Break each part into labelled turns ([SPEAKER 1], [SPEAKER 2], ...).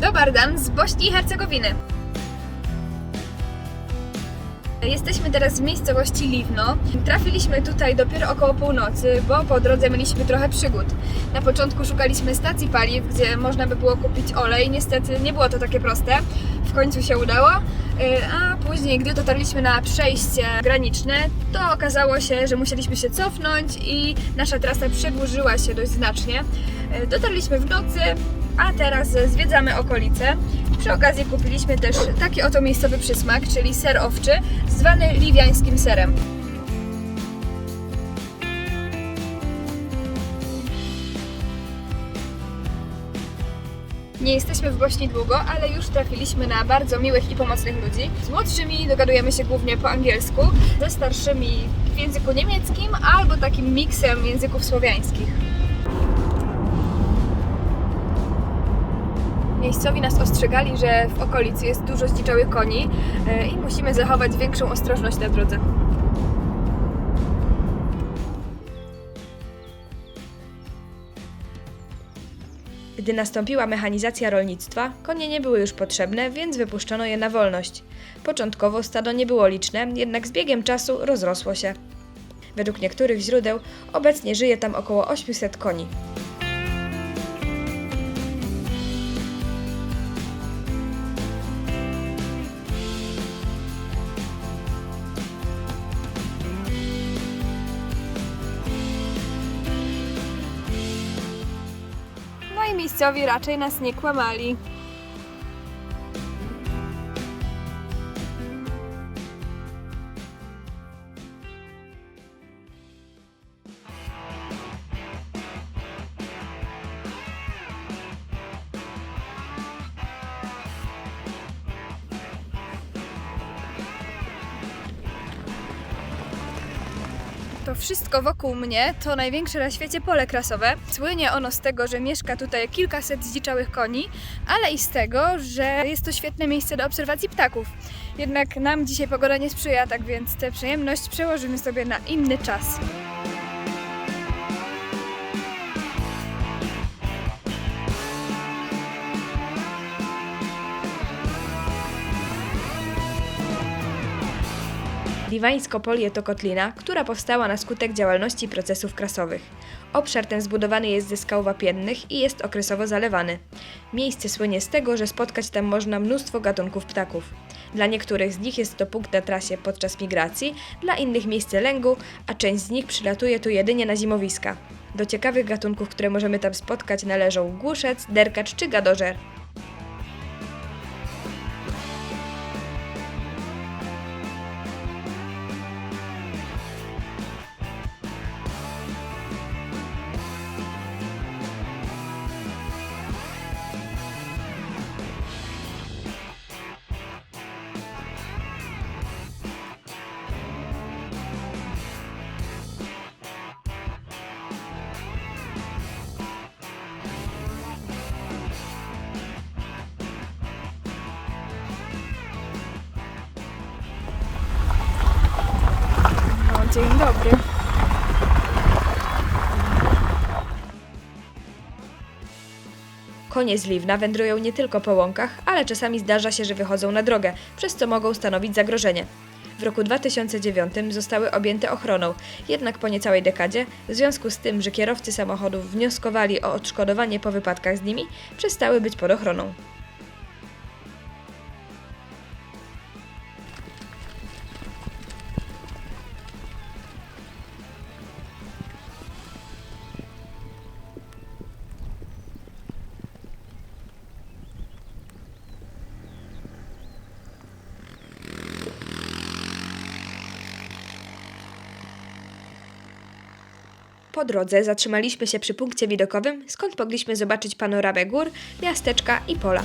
[SPEAKER 1] Dobar dan z Bośni i Hercegowiny. Jesteśmy teraz w miejscowości Livno. Trafiliśmy tutaj dopiero około północy, bo po drodze mieliśmy trochę przygód. Na początku szukaliśmy stacji paliw, gdzie można by było kupić olej. Niestety nie było to takie proste. W końcu się udało, a później, gdy dotarliśmy na przejście graniczne, to okazało się, że musieliśmy się cofnąć i nasza trasa przedłużyła się dość znacznie. Dotarliśmy w nocy, a teraz zwiedzamy okolice. Przy okazji kupiliśmy też taki oto miejscowy przysmak, czyli ser owczy, zwany liwiańskim serem. Nie jesteśmy w Bośni długo, ale już trafiliśmy na bardzo miłych i pomocnych ludzi. Z młodszymi dogadujemy się głównie po angielsku, ze starszymi w języku niemieckim albo takim miksem języków słowiańskich. Miejscowi nas ostrzegali, że w okolicy jest dużo zdziczałych koni i musimy zachować większą ostrożność na drodze. Gdy nastąpiła mechanizacja rolnictwa, konie nie były już potrzebne, więc wypuszczono je na wolność. Początkowo stado nie było liczne, jednak z biegiem czasu rozrosło się. Według niektórych źródeł obecnie żyje tam około 800 koni. No i miejscowi raczej nas nie kłamali. To wszystko wokół mnie to największe na świecie pole krasowe. Słynie ono z tego, że mieszka tutaj kilkaset zdziczałych koni, ale i z tego, że jest to świetne miejsce do obserwacji ptaków. Jednak nam dzisiaj pogoda nie sprzyja, tak więc tę przyjemność przełożymy sobie na inny czas. Liwańsko-Polie to kotlina, która powstała na skutek działalności procesów krasowych. Obszar ten zbudowany jest ze skał wapiennych i jest okresowo zalewany. Miejsce słynie z tego, że spotkać tam można mnóstwo gatunków ptaków. Dla niektórych z nich jest to punkt na trasie podczas migracji, dla innych miejsce lęgu, a część z nich przylatuje tu jedynie na zimowiska. Do ciekawych gatunków, które możemy tam spotkać, należą głuszec, derkacz czy gadożer. Dzień dobry. Konie z Livna wędrują nie tylko po łąkach, ale czasami zdarza się, że wychodzą na drogę, przez co mogą stanowić zagrożenie. W roku 2009 zostały objęte ochroną, jednak po niecałej dekadzie, w związku z tym, że kierowcy samochodów wnioskowali o odszkodowanie po wypadkach z nimi, przestały być pod ochroną. Po drodze zatrzymaliśmy się przy punkcie widokowym, skąd mogliśmy zobaczyć panoramę gór, miasteczka i pola.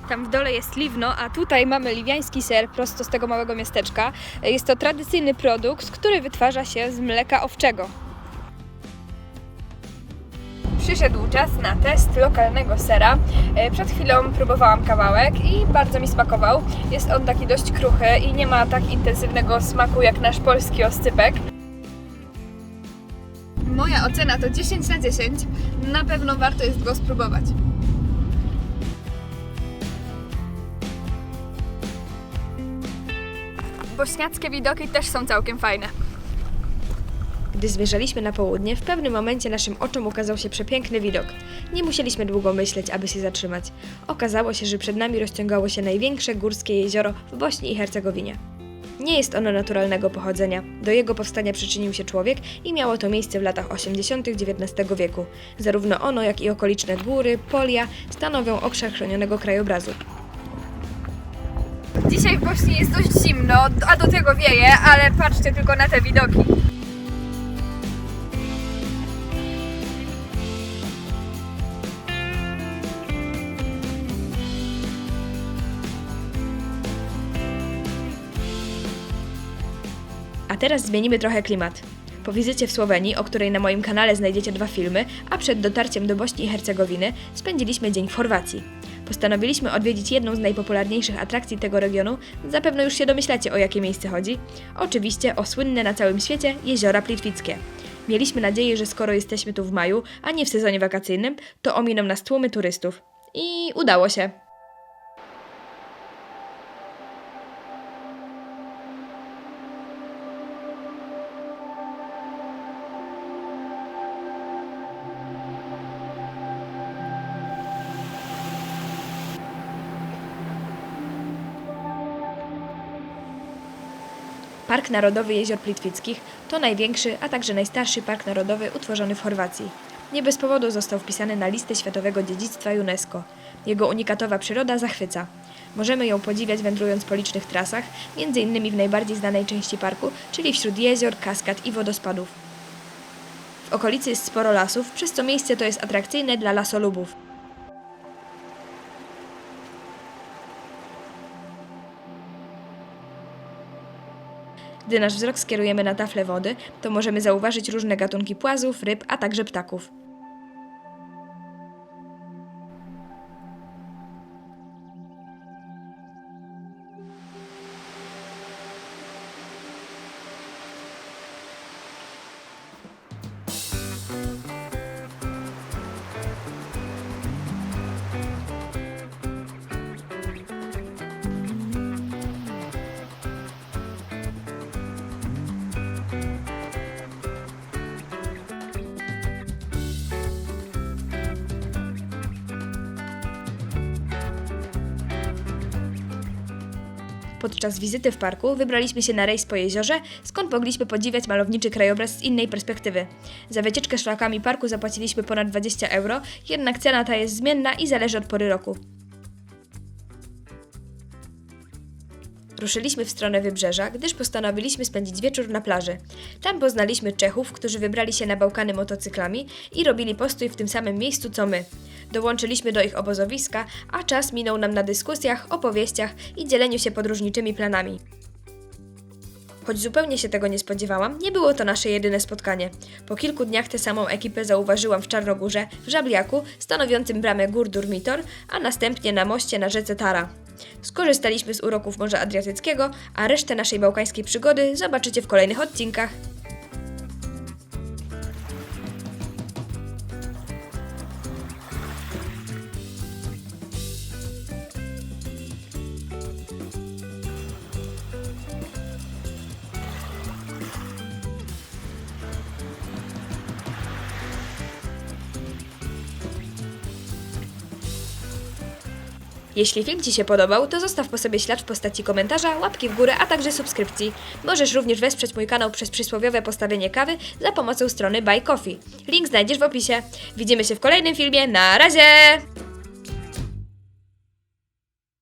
[SPEAKER 1] Tam w dole jest Livno, a tutaj mamy liwiański ser prosto z tego małego miasteczka. Jest to tradycyjny produkt, który wytwarza się z mleka owczego. Przyszedł czas na test lokalnego sera. Przed chwilą próbowałam kawałek i bardzo mi smakował. Jest on taki dość kruchy i nie ma tak intensywnego smaku jak nasz polski oscypek. Moja ocena to 10 na 10. Na pewno warto jest go spróbować. Bośniackie widoki też są całkiem fajne.
[SPEAKER 2] Gdy zmierzaliśmy na południe, w pewnym momencie naszym oczom ukazał się przepiękny widok. Nie musieliśmy długo myśleć, aby się zatrzymać. Okazało się, że przed nami rozciągało się największe górskie jezioro w Bośni i Hercegowinie. Nie jest ono naturalnego pochodzenia. Do jego powstania przyczynił się człowiek i miało to miejsce w latach 80. XIX wieku. Zarówno ono, jak i okoliczne góry, polia stanowią obszar chronionego krajobrazu.
[SPEAKER 1] Dzisiaj w Bośni jest dość zimno, a do tego wieje, ale patrzcie tylko na te widoki.
[SPEAKER 2] A teraz zmienimy trochę klimat. Po wizycie w Słowenii, o której na moim kanale znajdziecie 2 filmy, a przed dotarciem do Bośni i Hercegowiny spędziliśmy dzień w Chorwacji. Postanowiliśmy odwiedzić jedną z najpopularniejszych atrakcji tego regionu, zapewne już się domyślacie, o jakie miejsce chodzi. Oczywiście o słynne na całym świecie jeziora Plitwickie. Mieliśmy nadzieję, że skoro jesteśmy tu w maju, a nie w sezonie wakacyjnym, to ominą nas tłumy turystów. I udało się. Park Narodowy Jezior Plitwickich to największy, a także najstarszy park narodowy utworzony w Chorwacji. Nie bez powodu został wpisany na listę Światowego Dziedzictwa UNESCO. Jego unikatowa przyroda zachwyca. Możemy ją podziwiać wędrując po licznych trasach, m.in. w najbardziej znanej części parku, czyli wśród jezior, kaskad i wodospadów. W okolicy jest sporo lasów, przez co miejsce to jest atrakcyjne dla lasolubów. Gdy nasz wzrok skierujemy na taflę wody, to możemy zauważyć różne gatunki płazów, ryb, a także ptaków. Podczas wizyty w parku wybraliśmy się na rejs po jeziorze, skąd mogliśmy podziwiać malowniczy krajobraz z innej perspektywy. Za wycieczkę szlakami parku zapłaciliśmy ponad 20 euro, jednak cena ta jest zmienna i zależy od pory roku. Ruszyliśmy w stronę wybrzeża, gdyż postanowiliśmy spędzić wieczór na plaży. Tam poznaliśmy Czechów, którzy wybrali się na Bałkany motocyklami i robili postój w tym samym miejscu co my. Dołączyliśmy do ich obozowiska, a czas minął nam na dyskusjach, opowieściach i dzieleniu się podróżniczymi planami. Choć zupełnie się tego nie spodziewałam, nie było to nasze jedyne spotkanie. Po kilku dniach tę samą ekipę zauważyłam w Czarnogórze, w Żabliaku, stanowiącym bramę gór Durmitor, a następnie na moście na rzece Tara. Skorzystaliśmy z uroków Morza Adriatyckiego, a resztę naszej bałkańskiej przygody zobaczycie w kolejnych odcinkach. Jeśli film Ci się podobał, to zostaw po sobie ślad w postaci komentarza, łapki w górę, a także subskrypcji. Możesz również wesprzeć mój kanał przez przysłowiowe postawienie kawy za pomocą strony Buy Coffee. Link znajdziesz w opisie. Widzimy się w kolejnym filmie. Na razie!